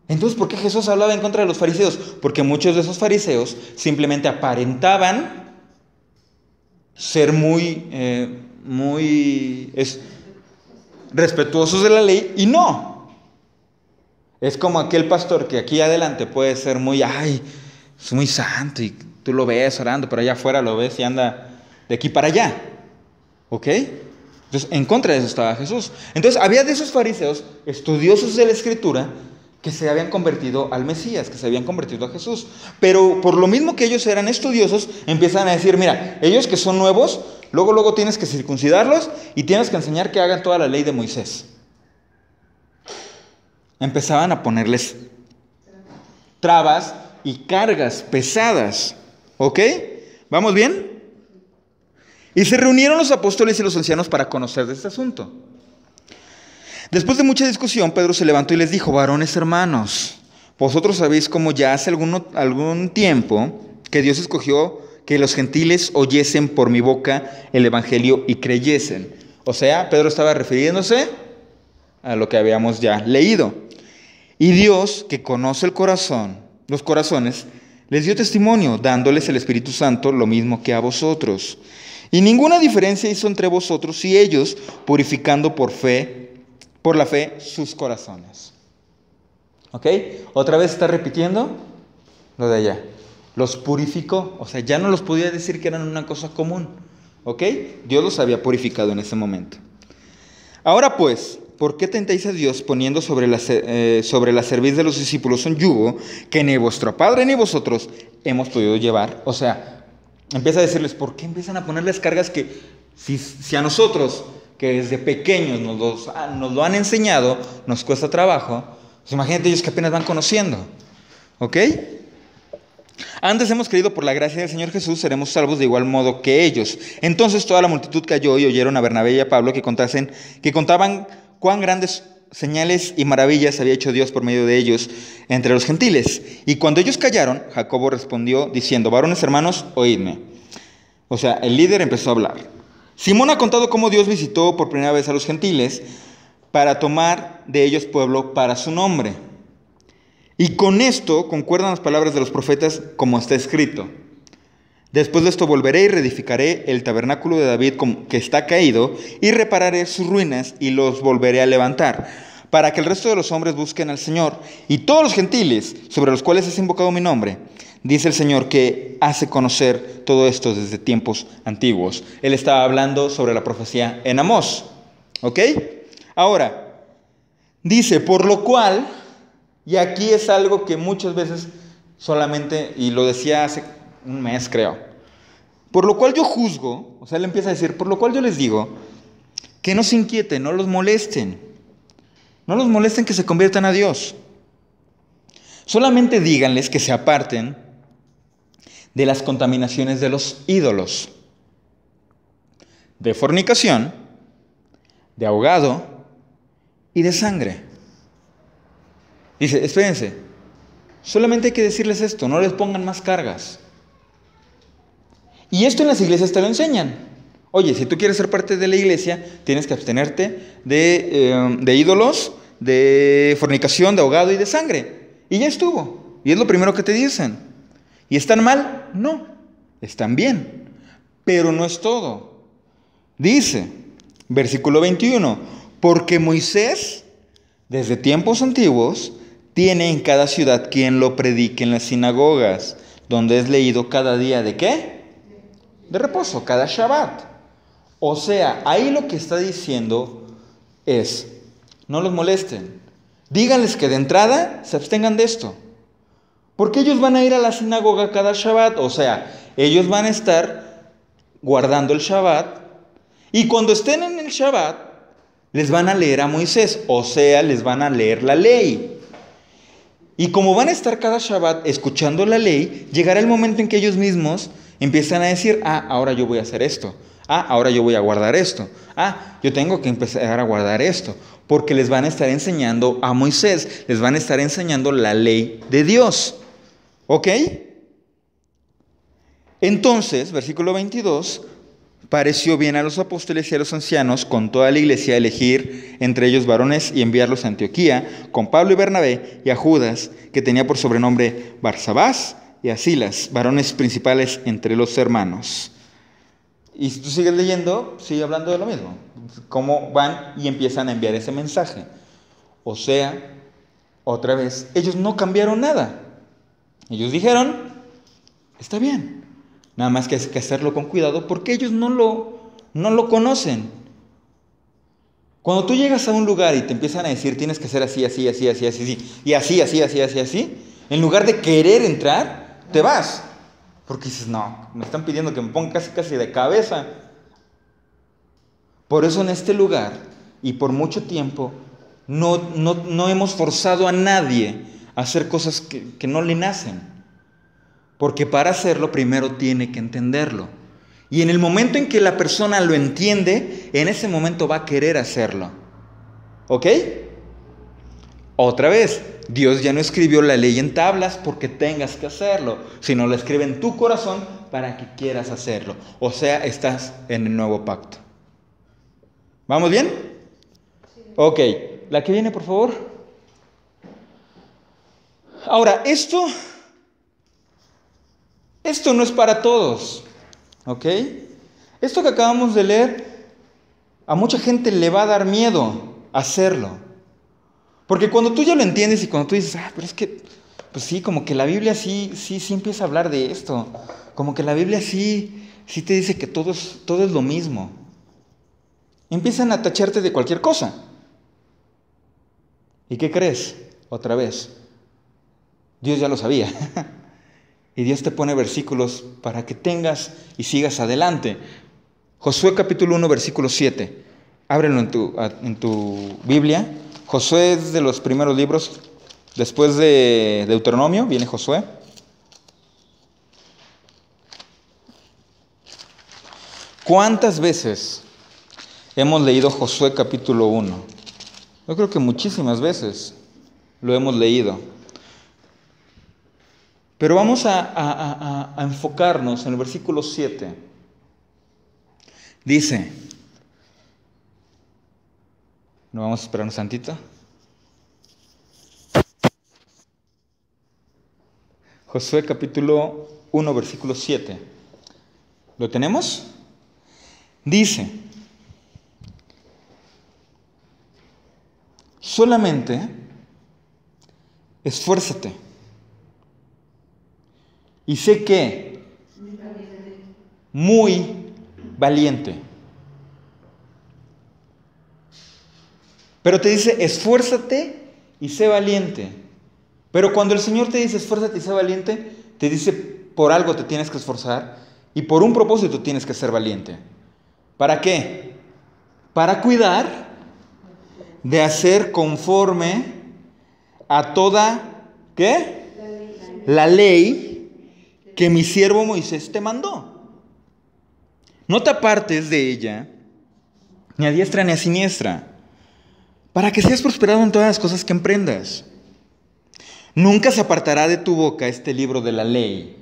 Entonces, ¿por qué Jesús hablaba en contra de los fariseos? Porque muchos de esos fariseos simplemente aparentaban ser muy respetuosos de la ley y no. Es como aquel pastor que aquí adelante puede ser es muy santo y tú lo ves orando, pero allá afuera lo ves y anda de aquí para allá. ¿Ok? Entonces, en contra de eso estaba Jesús. Entonces, había de esos fariseos, estudiosos de la Escritura, que se habían convertido al Mesías, que se habían convertido a Jesús. Pero por lo mismo que ellos eran estudiosos, empiezan a decir, mira, ellos que son nuevos, luego tienes que circuncidarlos y tienes que enseñar que hagan toda la ley de Moisés. Empezaban a ponerles trabas y cargas pesadas. ¿Ok? ¿Vamos bien? Y se reunieron los apóstoles y los ancianos para conocer de este asunto. Después de mucha discusión, Pedro se levantó y les dijo, varones hermanos, vosotros sabéis cómo ya hace algún tiempo que Dios escogió que los gentiles oyesen por mi boca el evangelio y creyesen. O sea, Pedro estaba refiriéndose a lo que habíamos ya leído. Y Dios, que conoce los corazones, les dio testimonio, dándoles el Espíritu Santo lo mismo que a vosotros. Y ninguna diferencia hizo entre vosotros y ellos, purificando por la fe sus corazones. ¿Ok? Otra vez está repitiendo lo de allá. Los purificó, o sea, ya no los podía decir que eran una cosa común. ¿Ok? Dios los había purificado en ese momento. Ahora pues, ¿por qué tentáis a Dios poniendo sobre la cerviz de los discípulos un yugo que ni vuestro Padre ni vosotros hemos podido llevar? O sea, empieza a decirles, ¿por qué empiezan a ponerles cargas que si a nosotros, que desde pequeños nos lo han enseñado, nos cuesta trabajo? Pues imagínate ellos que apenas van conociendo. ¿Ok? Antes hemos creído por la gracia del Señor Jesús, seremos salvos de igual modo que ellos. Entonces toda la multitud cayó y oyeron a Bernabé y a Pablo que contaban cuán grandes señales y maravillas había hecho Dios por medio de ellos entre los gentiles. Y cuando ellos callaron, Jacobo respondió diciendo, varones hermanos, oídme. O sea, el líder empezó a hablar. Simón ha contado cómo Dios visitó por primera vez a los gentiles para tomar de ellos pueblo para su nombre. Y con esto concuerdan las palabras de los profetas como está escrito. Después de esto volveré y reedificaré el tabernáculo de David que está caído y repararé sus ruinas y los volveré a levantar, para que el resto de los hombres busquen al Señor y todos los gentiles sobre los cuales es invocado mi nombre. Dice el Señor que hace conocer todo esto desde tiempos antiguos. Él estaba hablando sobre la profecía en Amós. ¿Ok? Ahora, dice, por lo cual... Y aquí es algo que muchas veces solamente, y lo decía hace un mes creo, por lo cual yo juzgo, o sea, él empieza a decir, por lo cual yo les digo, que no se inquieten, no los molesten que se conviertan a Dios. Solamente díganles que se aparten de las contaminaciones de los ídolos, de fornicación, de ahogado y de sangre. Dice, espérense, solamente hay que decirles esto, no les pongan más cargas. Y esto en las iglesias te lo enseñan. Oye, si tú quieres ser parte de la iglesia, tienes que abstenerte de ídolos, de fornicación, de ahogado y de sangre. Y ya estuvo. Y es lo primero que te dicen. ¿Y están mal? No, están bien. Pero no es todo. Dice, versículo 21, porque Moisés, desde tiempos antiguos, tiene en cada ciudad quien lo predique en las sinagogas, donde es leído cada día ¿de qué? De reposo, cada Shabbat. O sea, ahí lo que está diciendo es, no los molesten. Díganles que de entrada se abstengan de esto. Porque ellos van a ir a la sinagoga cada Shabbat. O sea, ellos van a estar guardando el Shabbat. Y cuando estén en el Shabbat, les van a leer a Moisés. O sea, les van a leer la ley. Y como van a estar cada Shabbat escuchando la ley, llegará el momento en que ellos mismos empiezan a decir, ahora yo voy a hacer esto. Ahora yo voy a guardar esto. Yo tengo que empezar a guardar esto. Porque les van a estar enseñando a Moisés. Les van a estar enseñando la ley de Dios. ¿Ok? Entonces, versículo 22, pareció bien a los apóstoles y a los ancianos con toda la iglesia elegir entre ellos varones y enviarlos a Antioquía con Pablo y Bernabé y a Judas, que tenía por sobrenombre Barsabás, y a Silas, varones principales entre los hermanos. Y si tú sigues leyendo, sigue hablando de lo mismo. Cómo van y empiezan a enviar ese mensaje. O sea, otra vez, ellos no cambiaron nada. Ellos dijeron, está bien. Nada más que hay que hacerlo con cuidado porque ellos no lo conocen. Cuando tú llegas a un lugar y te empiezan a decir, tienes que hacer así, así, así, así, así, y así, así, así, así, así, en lugar de querer entrar, te vas. Porque dices, no, me están pidiendo que me ponga casi, casi de cabeza. Por eso en este lugar, y por mucho tiempo, no hemos forzado a nadie a hacer cosas que no le nacen. Porque para hacerlo primero tiene que entenderlo. Y en el momento en que la persona lo entiende, en ese momento va a querer hacerlo. ¿Ok? Otra vez, Dios ya no escribió la ley en tablas porque tengas que hacerlo, sino la escribe en tu corazón para que quieras hacerlo. O sea, estás en el nuevo pacto. ¿Vamos bien? Ok, la que viene, por favor. Ahora, esto no es para todos, ¿ok? Esto que acabamos de leer, a mucha gente le va a dar miedo hacerlo. Porque cuando tú ya lo entiendes y cuando tú dices, pero es que, pues sí, como que la Biblia sí empieza a hablar de esto. Como que la Biblia sí te dice que todo es lo mismo. Empiezan a tacharte de cualquier cosa. ¿Y qué crees? Otra vez, Dios ya lo sabía. Y Dios te pone versículos para que tengas y sigas adelante. Josué capítulo 1, versículo 7. Ábrelo en tu Biblia. Josué es de los primeros libros. Después de Deuteronomio viene Josué. ¿Cuántas veces hemos leído Josué capítulo 1? Yo creo que muchísimas veces lo hemos leído. Pero vamos a enfocarnos en el versículo 7. Dice, ¿no vamos a esperar un tantito? Josué capítulo 1, versículo 7. ¿Lo tenemos? Dice, solamente esfuérzate y sé que muy valiente. Pero te dice, esfuérzate y sé valiente. Pero cuando el Señor te dice, esfuérzate y sé valiente, te dice, por algo te tienes que esforzar y por un propósito tienes que ser valiente. ¿Para qué? Para cuidar de hacer conforme a toda, ¿qué? La ley que mi siervo Moisés te mandó. No te apartes de ella, ni a diestra ni a siniestra, para que seas prosperado en todas las cosas que emprendas. Nunca se apartará de tu boca este libro de la ley.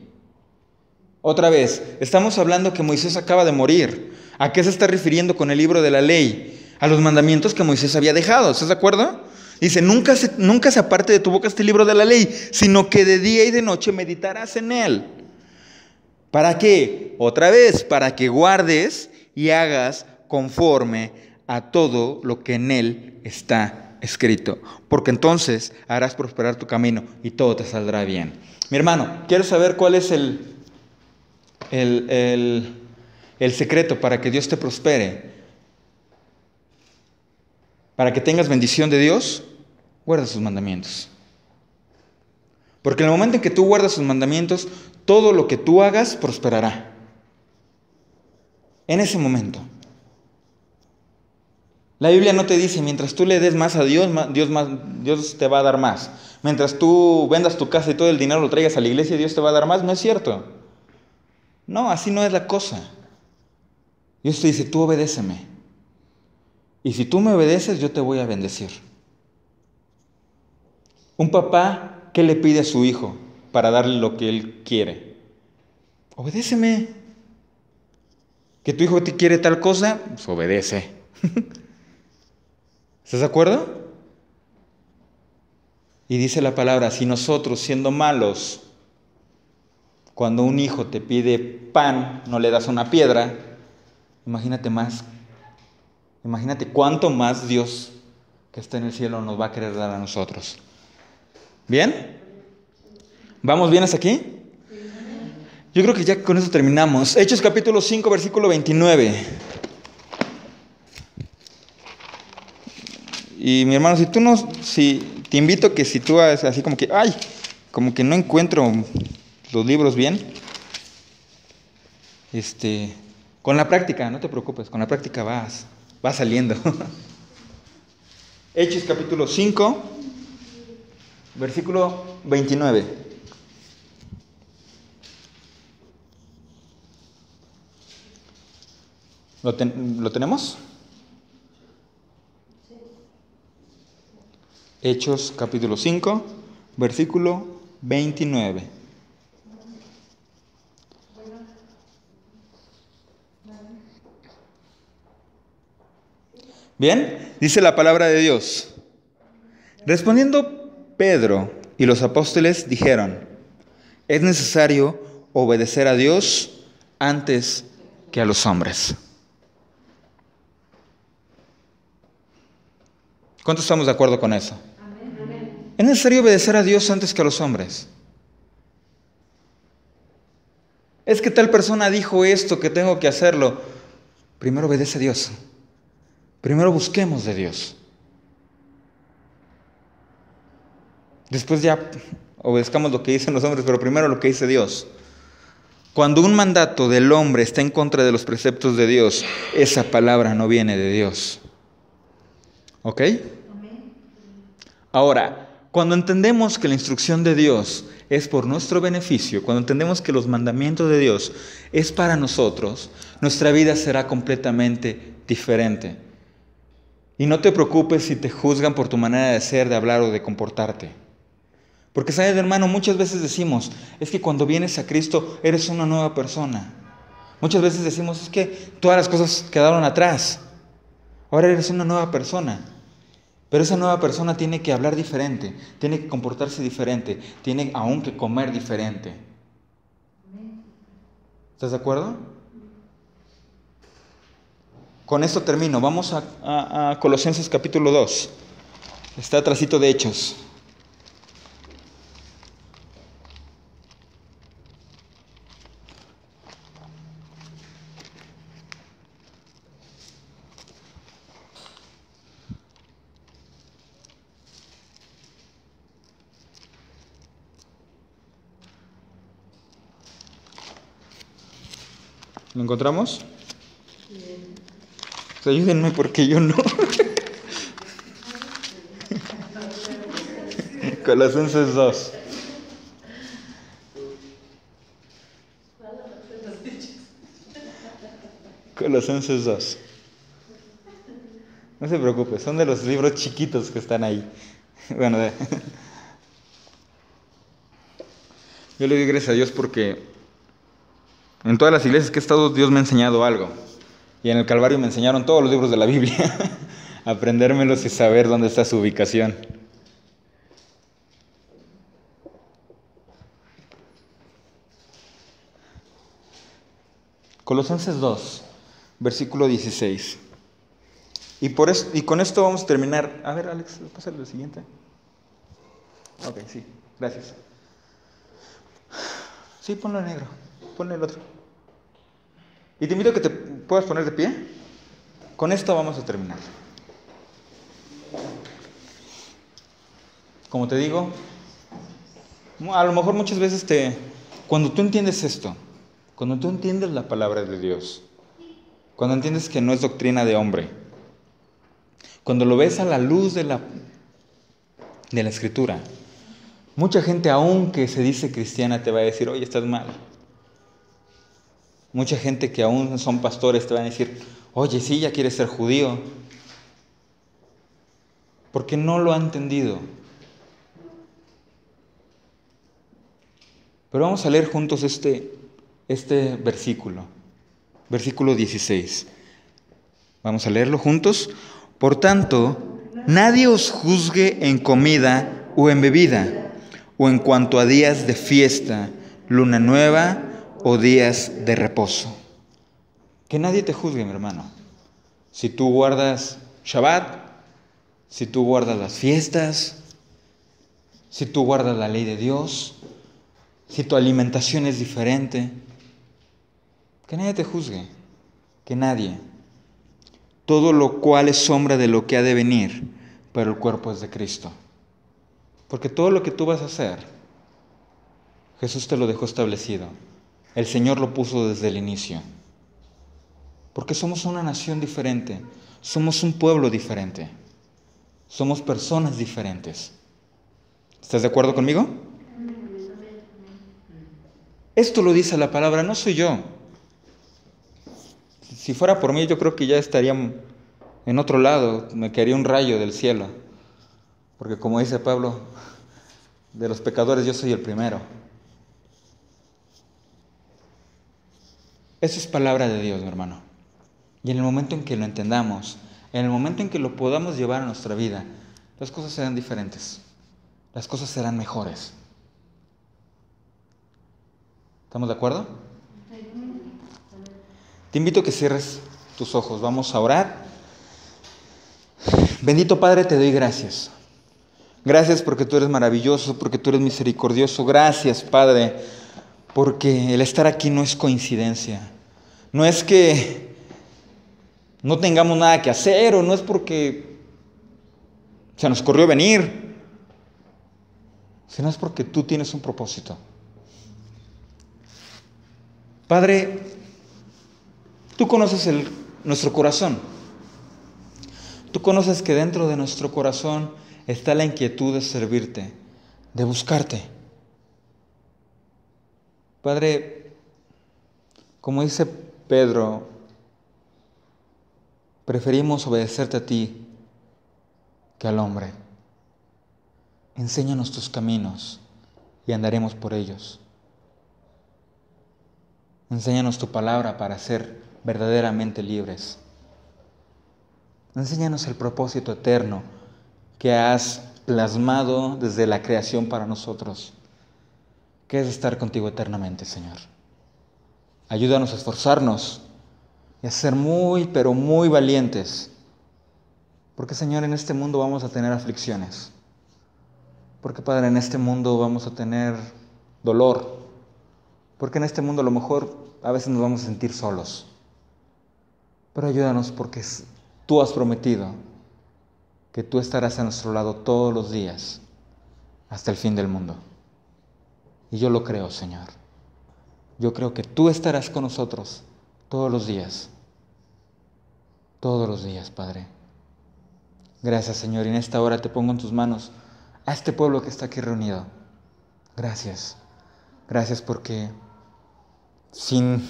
Otra vez, estamos hablando que Moisés acaba de morir. ¿A qué se está refiriendo con el libro de la ley? A los mandamientos que Moisés había dejado. ¿Estás de acuerdo? Dice, nunca se aparte de tu boca este libro de la ley, sino que de día y de noche meditarás en él. ¿Para qué? Otra vez, para que guardes y hagas conforme a todo lo que en él está escrito. Porque entonces harás prosperar tu camino y todo te saldrá bien. Mi hermano, ¿quieres saber cuál es el secreto para que Dios te prospere? Para que tengas bendición de Dios, guarda sus mandamientos. Porque en el momento en que tú guardas sus mandamientos, todo lo que tú hagas prosperará. En ese momento. La Biblia no te dice, mientras tú le des más a Dios, Dios te va a dar más. Mientras tú vendas tu casa y todo el dinero lo traigas a la iglesia, Dios te va a dar más. No es cierto. No, así no es la cosa. Dios te dice, tú obedéceme. Y si tú me obedeces, yo te voy a bendecir. Un papá, ¿qué le pide a su hijo para darle lo que él quiere? Obedéceme. ¿Que tu hijo te quiere tal cosa? Pues obedece. ¿Estás de acuerdo? Y dice la palabra, si nosotros siendo malos, cuando un hijo te pide pan, no le das una piedra, imagínate cuánto más Dios que está en el cielo nos va a querer dar a nosotros. ¿Bien? ¿Vamos bien hasta aquí? Yo creo que ya con eso terminamos. Hechos capítulo 5, versículo 29. Y mi hermano, te invito que si tú haces así como que no encuentro los libros bien, con la práctica, no te preocupes, con la práctica va saliendo. Hechos capítulo 5, versículo 29. ¿Lo tenemos? Hechos capítulo 5, versículo 29. Bien, dice la palabra de Dios. Respondiendo Pedro y los apóstoles dijeron, es necesario obedecer a Dios antes que a los hombres. ¿Cuántos estamos de acuerdo con eso? Amén. Es necesario obedecer a Dios antes que a los hombres. Es que tal persona dijo esto, que tengo que hacerlo. Primero obedece a Dios. Primero busquemos de Dios. Después ya obedezcamos lo que dicen los hombres, pero primero lo que dice Dios. Cuando un mandato del hombre está en contra de los preceptos de Dios, esa palabra no viene de Dios. ¿Ok? Ahora, cuando entendemos que la instrucción de Dios es por nuestro beneficio, cuando entendemos que los mandamientos de Dios es para nosotros, nuestra vida será completamente diferente. Y no te preocupes si te juzgan por tu manera de ser, de hablar o de comportarte. Porque, ¿sabes, hermano? Muchas veces decimos, es que cuando vienes a Cristo eres una nueva persona. Muchas veces decimos, es que todas las cosas quedaron atrás. Ahora eres una nueva persona. Pero esa nueva persona tiene que hablar diferente, tiene que comportarse diferente, tiene aún que comer diferente. ¿Estás de acuerdo? Con esto termino. Vamos a Colosenses capítulo 2. Está atrasito de Hechos. ¿Lo encontramos? Pues ayúdenme porque yo no. Colosenses 2. Colosenses 2. No se preocupe, son de los libros chiquitos que están ahí. Bueno, Yo le doy gracias a Dios porque en todas las iglesias que he estado, Dios me ha enseñado algo. Y en el Calvario me enseñaron todos los libros de la Biblia. Aprendérmelos y saber dónde está su ubicación. Colosenses 2, versículo 16. Y con esto vamos a terminar. A ver, Alex, pásale lo siguiente. Ok, sí, gracias. Sí, ponlo en negro. Ponle el otro. Y te invito a que te puedas poner de pie. Con esto vamos a terminar. Como te digo, a lo mejor muchas veces cuando tú entiendes esto, cuando tú entiendes la palabra de Dios, cuando entiendes que no es doctrina de hombre, cuando lo ves a la luz de la Escritura, mucha gente, aunque se dice cristiana, te va a decir, oye, estás mal. Mucha gente que aún son pastores te van a decir, oye, sí, ya quieres ser judío. Porque no lo ha entendido. Pero vamos a leer juntos este versículo. Versículo 16. Vamos a leerlo juntos. Por tanto, nadie os juzgue en comida o en bebida, o en cuanto a días de fiesta, luna nueva o días de reposo. Que nadie te juzgue, mi hermano. Si tú guardas Shabbat, si tú guardas las fiestas, si tú guardas la ley de Dios, si tu alimentación es diferente, que nadie te juzgue, que nadie. Todo lo cual es sombra de lo que ha de venir, pero el cuerpo es de Cristo. Porque todo lo que tú vas a hacer, Jesús te lo dejó establecido. El Señor lo puso desde el inicio. Porque somos una nación diferente, somos un pueblo diferente, somos personas diferentes. ¿Estás de acuerdo conmigo? Esto lo dice la palabra, no soy yo. Si fuera por mí, yo creo que ya estaría en otro lado, me caería un rayo del cielo. Porque como dice Pablo, de los pecadores yo soy el primero. Eso es palabra de Dios, mi hermano. Y en el momento en que lo entendamos, en el momento en que lo podamos llevar a nuestra vida, las cosas serán diferentes. Las cosas serán mejores. ¿Estamos de acuerdo? Te invito a que cierres tus ojos. Vamos a orar. Bendito Padre, te doy gracias. Gracias porque tú eres maravilloso, porque tú eres misericordioso. Gracias, Padre, porque el estar aquí no es coincidencia. No es que no tengamos nada que hacer o no es porque se nos ocurrió venir, sino es porque tú tienes un propósito. Padre, tú conoces nuestro corazón. Tú conoces que dentro de nuestro corazón está la inquietud de servirte, de buscarte. Padre, como dice Pedro, preferimos obedecerte a ti que al hombre. Enséñanos tus caminos y andaremos por ellos. Enséñanos tu palabra para ser verdaderamente libres. Enséñanos el propósito eterno que has plasmado desde la creación para nosotros, que es estar contigo eternamente, Señor. Ayúdanos a esforzarnos y a ser muy, pero muy valientes, porque, Señor, en este mundo vamos a tener aflicciones, porque, Padre, en este mundo vamos a tener dolor, porque en este mundo a lo mejor a veces nos vamos a sentir solos, pero ayúdanos porque tú has prometido que tú estarás a nuestro lado todos los días hasta el fin del mundo. Y yo lo creo, Señor. Yo creo que tú estarás con nosotros todos los días. Todos los días, Padre. Gracias, Señor. Y en esta hora te pongo en tus manos a este pueblo que está aquí reunido. Gracias. Gracias porque sin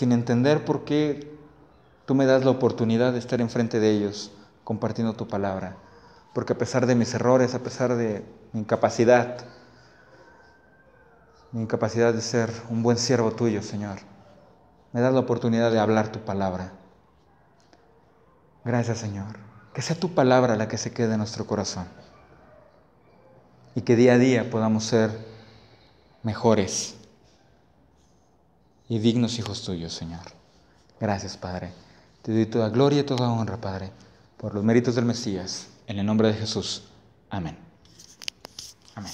entender por qué tú me das la oportunidad de estar enfrente de ellos compartiendo tu palabra. Porque a pesar de mis errores, a pesar de mi incapacidad, mi incapacidad de ser un buen siervo tuyo, Señor. Me das la oportunidad de hablar tu palabra. Gracias, Señor. Que sea tu palabra la que se quede en nuestro corazón. Y que día a día podamos ser mejores y dignos hijos tuyos, Señor. Gracias, Padre. Te doy toda gloria y toda honra, Padre, por los méritos del Mesías. En el nombre de Jesús. Amén. Amén.